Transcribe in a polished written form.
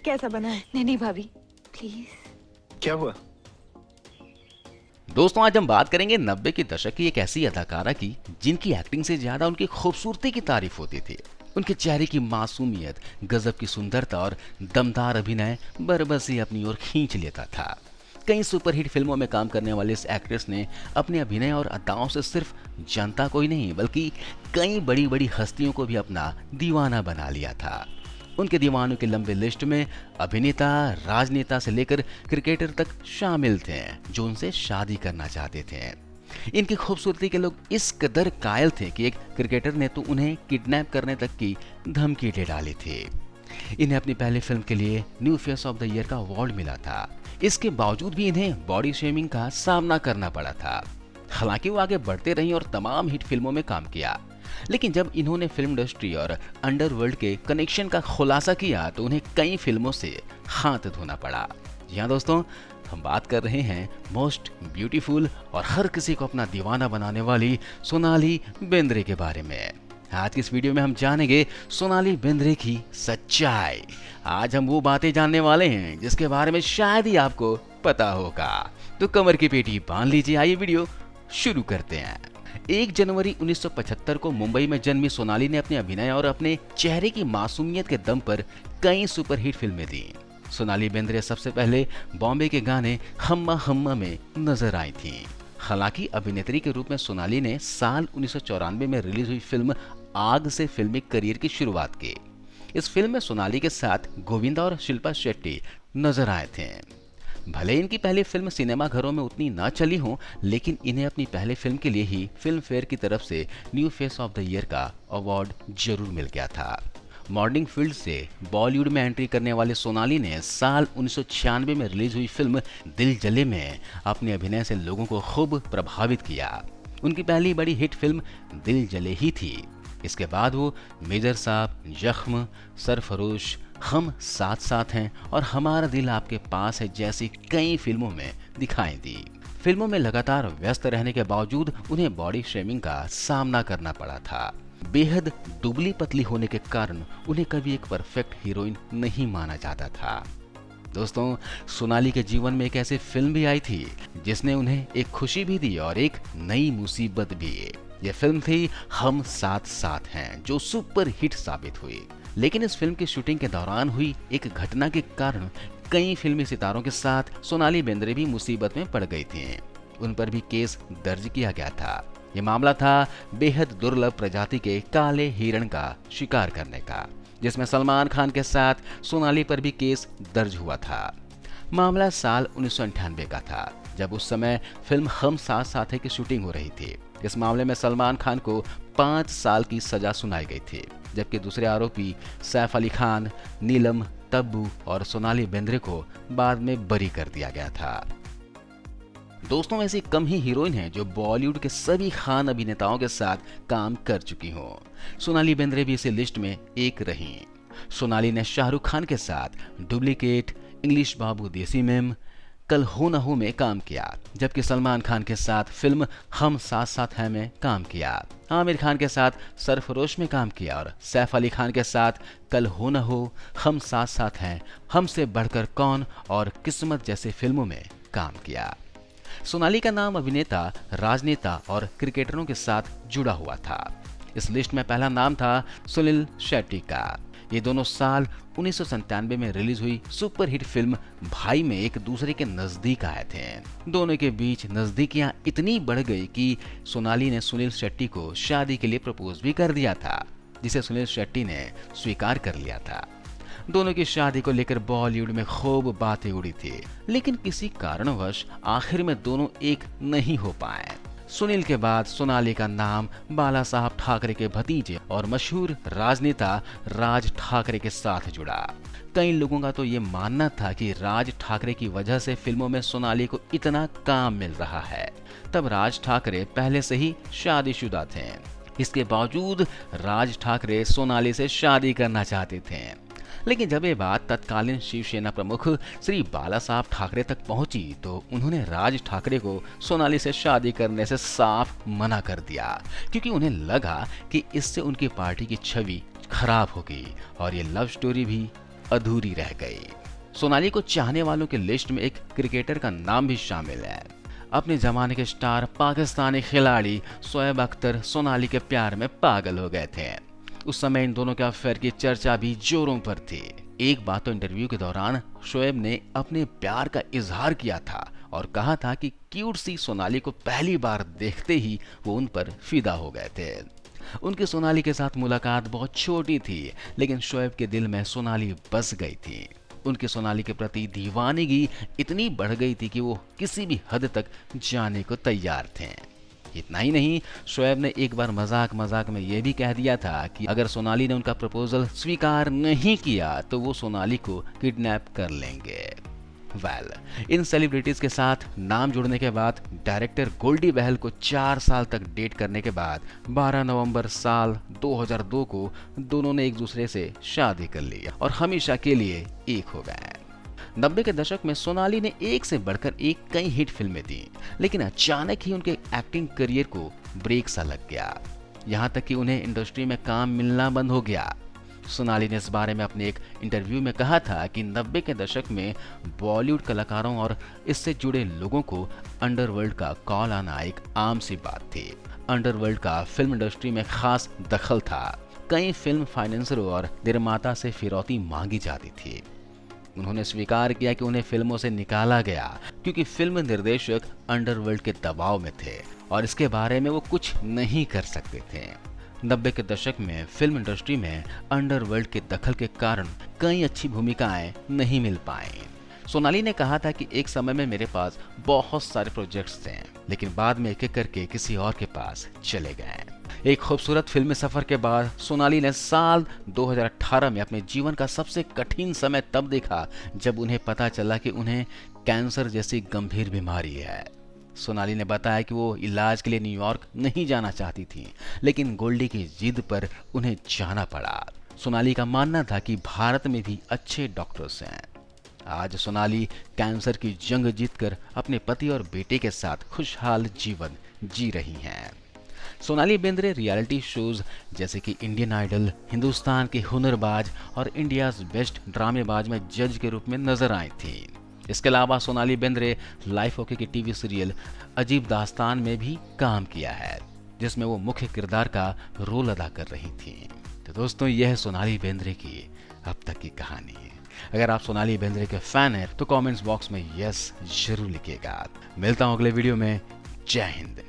कैसा बना है? नहीं नहीं भाभी प्लीज। क्या हुआ? दोस्तों, आज हम बात करेंगे 90 के दशक की एक ऐसी अदाकारा की जिनकी एक्टिंग से ज्यादा उनकी खूबसूरती की तारीफ होती थी। उनके चेहरे की मासूमियत, गजब की सुंदरता और दमदार अभिनय बरबस अपनी ओर खींच लेता था। कई सुपरहिट फिल्मों में काम करने वाले इस एक्ट्रेस ने अपने अभिनय और अदाओं से सिर्फ जनता को ही नहीं बल्कि कई बड़ी बड़ी हस्तियों को भी अपना दीवाना बना लिया था। उनके दीवानों की लंबी लिस्ट में अभिनेता, राजनेता से लेकर क्रिकेटर तक शामिल थे जो उनसे शादी करना चाहते थे। इनकी खूबसूरती के लोग इस कदर कायल थे कि एक क्रिकेटर ने तो उन्हें किडनैप करने तक की धमकी दे डाली थी। इन्हें अपनी पहली फिल्म के लिए new face of the year का अवार्ड मिला था। इसके बावजूद भी इन्हें बॉडी शेमिंग का सामना करना पड़ा था। हालांकि वो आगे बढ़ते रही और तमाम हिट फिल्मों में काम किया, लेकिन जब इन्होंने फिल्म इंडस्ट्री और अंडरवर्ल्ड के कनेक्शन का खुलासा किया तो उन्हें कई फिल्मों से हाथ धोना पड़ा। जी हाँ दोस्तों, हम बात कर रहे हैं मोस्ट ब्यूटीफुल और हर किसी को अपना दीवाना बनाने वाली सोनाली बेंद्रे के बारे में। आज की इस वीडियो में हम जानेंगे सोनाली बेंद्रे की सच्चाई। आज हम वो बातें जानने वाले हैं जिसके बारे में शायद ही आपको पता होगा। तो कमर की पेटी बांध लीजिए, आइए वीडियो शुरू करते हैं। 1 जनवरी 1975 को मुंबई में जन्मी सोनाली ने अपने अभिनय और अपने चेहरे की मासूमियत के दम पर कई सुपरहिट फिल्में दी। सोनाली बेंद्रे सबसे पहले बॉम्बे के गाने हम्मा हम्मा में नजर आई थीं। हालांकि अभिनेत्री के रूप में सोनाली ने साल 1994 में रिलीज हुई फिल्म आग से फिल्मी करियर की शुरुआत की। इस फिल्म में सोनाली के साथ गोविंदा और शिल्पा शेट्टी नजर आए थे। भले इनकी पहली फिल्म सिनेमा घरों में उतनी ना चली हो, लेकिन इन्हें अपनी पहली फिल्म के लिए ही फिल्म फेयर की तरफ से new face of the year का अवार्ड जरूर मिल गया था। मॉडलिंग फील्ड से बॉलीवुड में एंट्री करने वाले सोनाली ने साल 1996 में रिलीज हुई फिल्म दिल जले में अपने अभिनय से लोगों को खूब प्रभावित किया। उनकी पहली बड़ी हिट फिल्म दिल जले ही थी। इसके बाद वो मेजर साहब, जख्म, सरफरोश, हम साथ साथ हैं और हमारा दिल आपके पास है जैसी कई फिल्मों में दिखाई दी। फिल्मों में लगातार व्यस्त रहने के बावजूद उन्हें बॉडी शेमिंग का सामना करना पड़ा था। बेहद दुबली पतली होने के कारण उन्हें कभी एक परफेक्ट हीरोइन नहीं माना जाता था। दोस्तों, सोनाली के जीवन में एक ऐसी फिल्म भी आई थी जिसने उन्हें एक खुशी भी दी और एक नई मुसीबत भी। यह फिल्म थी हम साथ साथ हैं, जो सुपर हिट साबित हुई। लेकिन इस फिल्म की शूटिंग के दौरान हुई एक घटना के कारण कई फिल्मी सितारों के साथ सोनाली बेंद्रे भी मुसीबत में पड़ गई थी। उन पर भी केस दर्ज किया गया था। ये मामला था बेहद दुर्लभ प्रजाति के काले हिरण का शिकार करने का, जिसमें सलमान खान के साथ सोनाली पर भी केस दर्ज हुआ था। मामला साल 1998 का था, जब उस समय फिल्म हम साथ साथ हैं की शूटिंग हो रही थी। इस मामले में सलमान खान को 5 साल की सजा सुनाई गई थी, जबकि दूसरे आरोपी सैफ अली खान, नीलम, तब्बू और सोनाली बेंद्रे को बाद में बरी कर दिया गया था। दोस्तों, ऐसी कम ही हीरोइन हैं जो बॉलीवुड के सभी खान अभिनेताओं के साथ काम कर चुकी हों। सोनाली बेंद्रे भी इसी लिस्ट में एक रहीं। सोनाली ने शाहरुख खान के साथ डुप्लीकेट, इंग्लिश बाबू देसी मेम, कल हो न हो में काम किया, जबकि सलमान खान के साथ फिल्म हम साथ साथ हैं में काम किया। आमिर खान के साथ सरफरोश में काम किया और सैफ अली खान के साथ कल हो न हो, हम साथ साथ हैं, हमसे बढ़कर कौन और किस्मत जैसे फिल्मों में काम किया। सोनाली का नाम अभिनेता, राजनेता और क्रिकेटरों के साथ जुड़ा हुआ था। इस लिस्ट में पहला नाम था सुनील शेट्टी का। ये दोनों साल 1997 में रिलीज हुई सुपरहिट फिल्म भाई में एक दूसरे के नजदीक आए थे। दोनों के बीच नजदीकियां इतनी बढ़ गई कि सोनाली ने सुनील शेट्टी को शादी के लिए प्रपोज भी कर दिया था, जिसे सुनील शेट्टी ने स्वीकार कर लिया था। दोनों की शादी को लेकर बॉलीवुड में खूब बातें उड़ी थी, लेकिन किसी कारणवश आखिर में दोनों एक नहीं हो पाए। सुनील के बाद सोनाली का नाम बाला साहब ठाकरे के भतीजे और मशहूर राजनेता राज ठाकरे के साथ जुड़ा। कई लोगों का तो ये मानना था कि राज ठाकरे की वजह से फिल्मों में सोनाली को इतना काम मिल रहा है। तब राज ठाकरे पहले से ही शादीशुदा थे। इसके बावजूद राज ठाकरे सोनाली से शादी करना चाहते थे, लेकिन जब ये बात तत्कालीन शिवसेना प्रमुख श्री बाला साहब ठाकरे तक पहुंची तो उन्होंने राज ठाकरे को सोनाली से शादी करने से साफ मना कर दिया, क्योंकि उन्हें लगा कि इससे उनकी पार्टी की छवि खराब होगी और ये लव स्टोरी भी अधूरी रह गई। सोनाली को चाहने वालों की लिस्ट में एक क्रिकेटर का नाम भी शामिल है। अपने जमाने के स्टार पाकिस्तानी खिलाड़ी शोएब अख्तर सोनाली के प्यार में पागल हो गए थे। उस समय इन दोनों के अफेयर की चर्चा भी जोरों पर थी। एक बार तो इंटरव्यू के दौरान शोएब ने अपने प्यार का इजहार किया था और कहा था कि क्यूट सी सोनाली को पहली बार देखते ही वो उन पर फिदा हो गए थे। उनकी सोनाली के साथ मुलाकात बहुत छोटी थी, लेकिन शोएब के दिल में सोनाली बस गई थी। उनकी सोनाली के प्रति दीवानगी इतनी बढ़ गई थी कि वो किसी भी हद तक जाने को तैयार थे। इतना ही नहीं, शोएब ने एक बार मजाक मजाक में यह भी कह दिया था कि अगर सोनाली ने उनका प्रपोजल स्वीकार नहीं किया तो वो सोनाली को किडनैप कर लेंगे। इन सेलिब्रिटीज के साथ नाम जुड़ने के बाद डायरेक्टर गोल्डी बहल को 4 साल तक डेट करने के बाद 12 नवंबर साल 2002 को दोनों ने एक दूसरे से शादी कर ली और हमेशा के लिए एक हो गए। 90 के दशक में सोनाली ने एक से बढ़कर एक कई हिट फिल्में दी, लेकिन अचानक ही उनके एक्टिंग करियर को ब्रेक सा लग गया। यहाँ तक कि उन्हें इंडस्ट्री में काम मिलना बंद हो गया। सोनाली ने इस बारे में अपने एक इंटरव्यू में कहा था कि 90 के दशक में बॉलीवुड कलाकारों और इससे जुड़े लोगों को अंडरवर्ल्ड का कॉल आना एक आम सी बात थी। अंडरवर्ल्ड का फिल्म इंडस्ट्री में खास दखल था। कई फिल्म फाइनेंसरों और निर्माता से फिरौती मांगी जाती थी। उन्होंने स्वीकार किया कि उन्हें फिल्मों से निकाला गया क्योंकि फिल्म निर्देशक अंडरवर्ल्ड के दबाव में थे और इसके बारे में वो कुछ नहीं कर सकते थे। 90 के दशक में फिल्म इंडस्ट्री में अंडरवर्ल्ड के दखल के कारण कई अच्छी भूमिकाएं नहीं मिल पाई। सोनाली ने कहा था कि एक समय में मेरे पास बहुत सारे प्रोजेक्ट्स थे, लेकिन बाद में एक एक करके किसी और के पास चले गए। एक खूबसूरत फिल्मी सफर के बाद सोनाली ने साल 2018 में अपने जीवन का सबसे कठिन समय तब देखा जब उन्हें पता चला कि उन्हें कैंसर जैसी गंभीर बीमारी है। सोनाली ने बताया कि वो इलाज के लिए न्यूयॉर्क नहीं जाना चाहती थी, लेकिन गोल्डी की जिद पर उन्हें जाना पड़ा। सोनाली का मानना था कि भारत में भी अच्छे डॉक्टर्स हैं। आज सोनाली कैंसर की जंग जीतकर अपने पति और बेटे के साथ खुशहाल जीवन जी रही हैं। सोनाली बेंद्रे रियलिटी शोज जैसे कि इंडियन आइडल, हिंदुस्तान के हुनरबाज और इंडियाज बेस्ट ड्रामेबाज में जज के रूप में नजर आई थी। इसके अलावा सोनाली बेंद्रे लाइफ ओके की टीवी सीरियल अजीब दास्तान में भी काम किया है, जिसमें वो मुख्य किरदार का रोल अदा कर रही थी। तो दोस्तों, यह है सोनाली बेंद्रे की अब तक की कहानी। अगर आप सोनाली बेंद्रे के फैन हैं तो कमेंट्स बॉक्स में यस जरूर लिखिएगा। मिलता हूं अगले वीडियो में। जय हिंद।